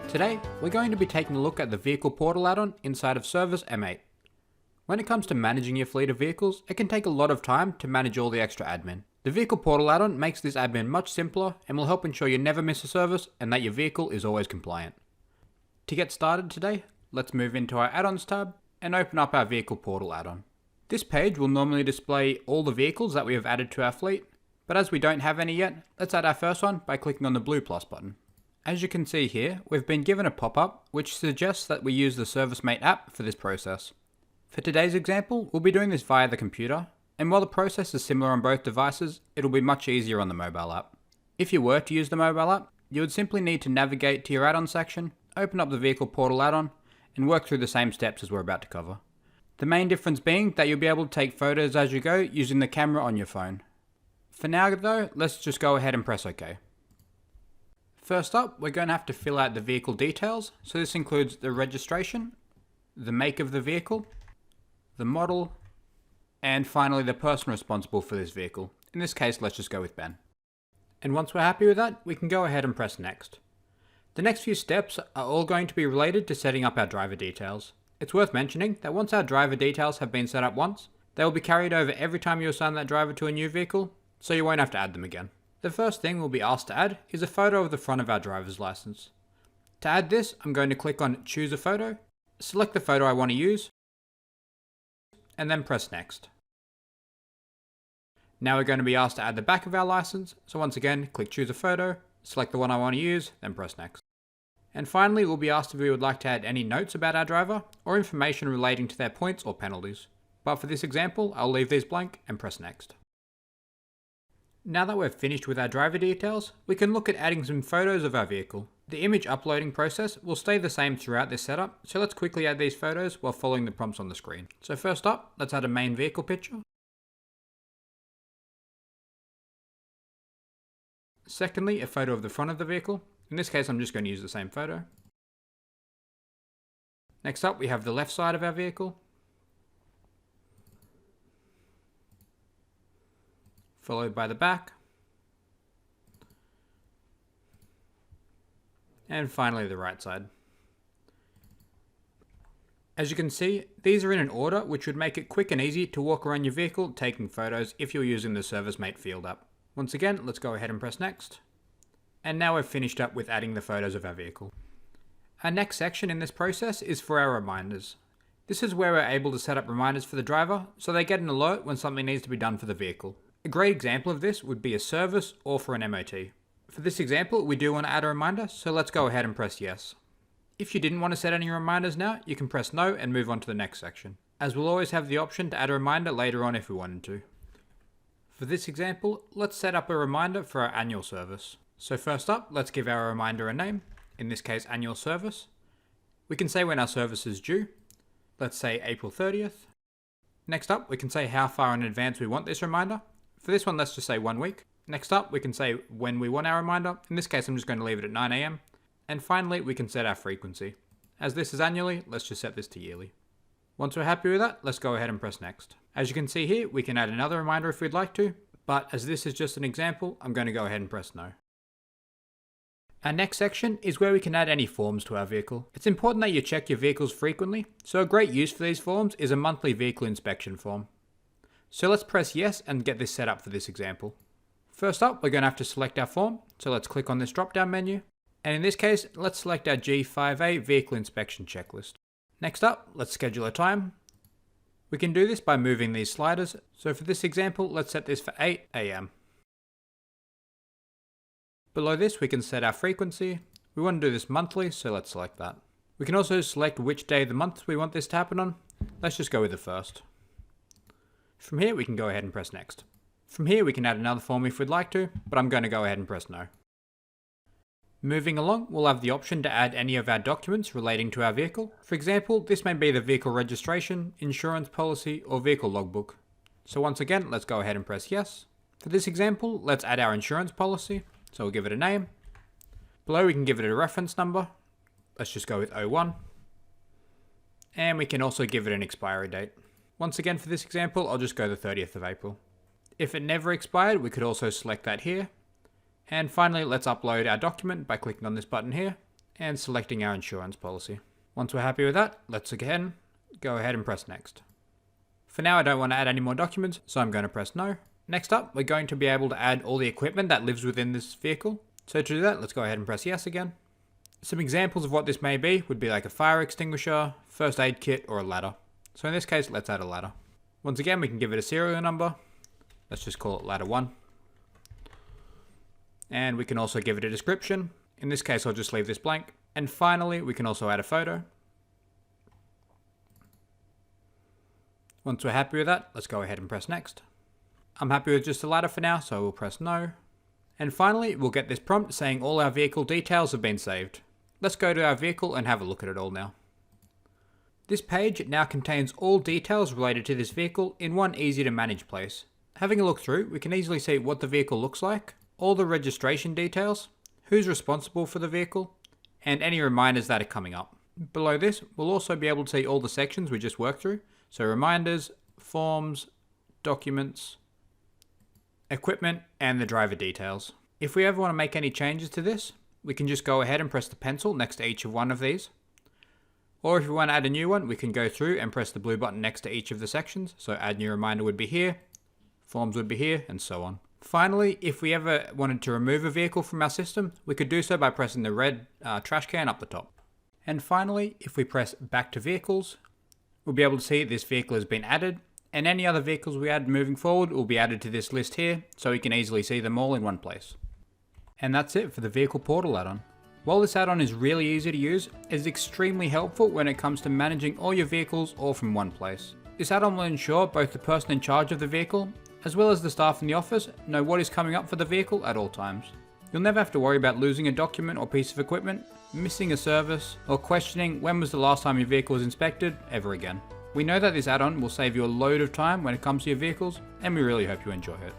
Today, we're going to be taking a look at the Vehicle Portal add-on inside of ServiceM8. When it comes to managing your fleet of vehicles, it can take a lot of time to manage all the extra admin. The Vehicle Portal add-on makes this admin much simpler and will help ensure you never miss a service and that your vehicle is always compliant. To get started today, let's move into our Add-ons tab and open up our Vehicle Portal add-on. This page will normally display all the vehicles that we have added to our fleet, but as we don't have any yet, let's add our first one by clicking on the blue plus button. As you can see here, we've been given a pop-up which suggests that we use the ServiceM8 app for this process. For today's example, we'll be doing this via the computer, and while the process is similar on both devices, it'll be much easier on the mobile app. If you were to use the mobile app, you would simply need to navigate to your add-on section, open up the Vehicle Portal add-on, and work through the same steps as we're about to cover. The main difference being that you'll be able to take photos as you go using the camera on your phone. For now though, let's just go ahead and press OK. First up, we're going to have to fill out the vehicle details, so this includes the registration, the make of the vehicle, the model, and finally the person responsible for this vehicle. In this case, let's just go with Ben. And once we're happy with that, we can go ahead and press next. The next few steps are all going to be related to setting up our driver details. It's worth mentioning that once our driver details have been set up once, they will be carried over every time you assign that driver to a new vehicle, so you won't have to add them again. The first thing we'll be asked to add is a photo of the front of our driver's license. To add this, I'm going to click on Choose a Photo, select the photo I want to use, and then press Next. Now we're going to be asked to add the back of our license, so once again, click Choose a Photo, select the one I want to use, then press Next. And finally, we'll be asked if we would like to add any notes about our driver, or information relating to their points or penalties. But for this example, I'll leave these blank and press Next. Now that we're finished with our driver details, we can look at adding some photos of our vehicle. The image uploading process will stay the same throughout this setup, so let's quickly add these photos while following the prompts on the screen. So first up, let's add a main vehicle picture. Secondly, a photo of the front of the vehicle. In this case, I'm just going to use the same photo. Next up, we have the left side of our vehicle, followed by the back, and finally the right side. As you can see, these are in an order which would make it quick and easy to walk around your vehicle taking photos if you're using the ServiceM8 Field app. Once again, let's go ahead and press Next. And now we've finished up with adding the photos of our vehicle. Our next section in this process is for our reminders. This is where we're able to set up reminders for the driver so they get an alert when something needs to be done for the vehicle. A great example of this would be a service or for an MOT. For this example, we do want to add a reminder, so let's go ahead and press yes. If you didn't want to set any reminders now, you can press no and move on to the next section, as we'll always have the option to add a reminder later on if we wanted to. For this example, let's set up a reminder for our annual service. So first up, let's give our reminder a name, in this case annual service. We can say when our service is due, let's say April 30th. Next up, we can say how far in advance we want this reminder. For this one, let's just say 1 week. Next up, we can say when we want our reminder. In this case, I'm just going to leave it at 9 AM. And finally, we can set our frequency. As this is annually, let's just set this to yearly. Once we're happy with that, let's go ahead and press next. As you can see here, we can add another reminder if we'd like to, but as this is just an example, I'm going to go ahead and press no. Our next section is where we can add any forms to our vehicle. It's important that you check your vehicles frequently, so a great use for these forms is a monthly vehicle inspection form. So let's press yes and get this set up for this example. First up, we're going to have to select our form, so let's click on this drop-down menu, and in this case, let's select our G5A vehicle inspection checklist. Next up, let's schedule a time. We can do this by moving these sliders, so for this example, let's set this for 8 AM. Below this, we can set our frequency. We want to do this monthly, so let's select that. We can also select which day of the month we want this to happen on. Let's just go with the first. From here, we can go ahead and press next. From here, we can add another form if we'd like to, but I'm going to go ahead and press no. Moving along, we'll have the option to add any of our documents relating to our vehicle. For example, this may be the vehicle registration, insurance policy, or vehicle logbook. So once again, let's go ahead and press yes. For this example, let's add our insurance policy. So we'll give it a name. Below we can give it a reference number. Let's just go with 01. And we can also give it an expiry date. Once again for this example, I'll just go the 30th of April. If it never expired, we could also select that here. And finally, let's upload our document by clicking on this button here and selecting our insurance policy. Once we're happy with that, let's again go ahead and press next. For now, I don't want to add any more documents, so I'm going to press no. Next up, we're going to be able to add all the equipment that lives within this vehicle. So to do that, let's go ahead and press yes again. Some examples of what this may be would be like a fire extinguisher, first aid kit, or a ladder. So in this case, let's add a ladder. Once again, we can give it a serial number. Let's just call it ladder 1. And we can also give it a description. In this case, I'll just leave this blank. And finally, we can also add a photo. Once we're happy with that, let's go ahead and press next. I'm happy with just a ladder for now, so we'll press no. And finally, we'll get this prompt saying all our vehicle details have been saved. Let's go to our vehicle and have a look at it all now. This page now contains all details related to this vehicle in one easy to manage place. Having a look through, we can easily see what the vehicle looks like, all the registration details, who's responsible for the vehicle, and any reminders that are coming up. Below this, we'll also be able to see all the sections we just worked through. So reminders, forms, documents, equipment, and the driver details. If we ever want to make any changes to this, we can just go ahead and press the pencil next to each of one of these. Or if we want to add a new one, we can go through and press the blue button next to each of the sections. So add new reminder would be here, forms would be here, and so on. Finally, if we ever wanted to remove a vehicle from our system, we could do so by pressing the red trash can up the top. And finally, if we press back to vehicles, we'll be able to see this vehicle has been added, and any other vehicles we add moving forward will be added to this list here, so we can easily see them all in one place. And that's it for the Vehicle Portal add-on. While this add-on is really easy to use, it's extremely helpful when it comes to managing all your vehicles all from one place. This add-on will ensure both the person in charge of the vehicle, as well as the staff in the office, know what is coming up for the vehicle at all times. You'll never have to worry about losing a document or piece of equipment, missing a service, or questioning when was the last time your vehicle was inspected ever again. We know that this add-on will save you a load of time when it comes to your vehicles, and we really hope you enjoy it.